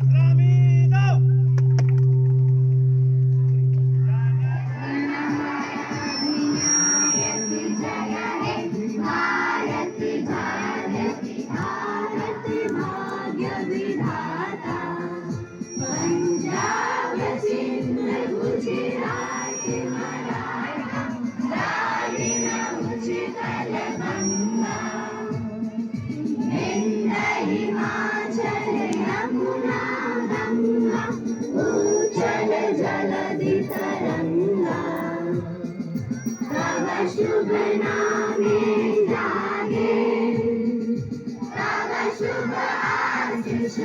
ग्रामीण भारती भाग्य विधाता पंजाब सिंध गुजरात मराठा द्राविड उच्चल गंगा विंध्य हिमाचल यमुना गंगा उच्चल जलधि तरंगा तव शुभ नामे जागे तव शुभ आशीष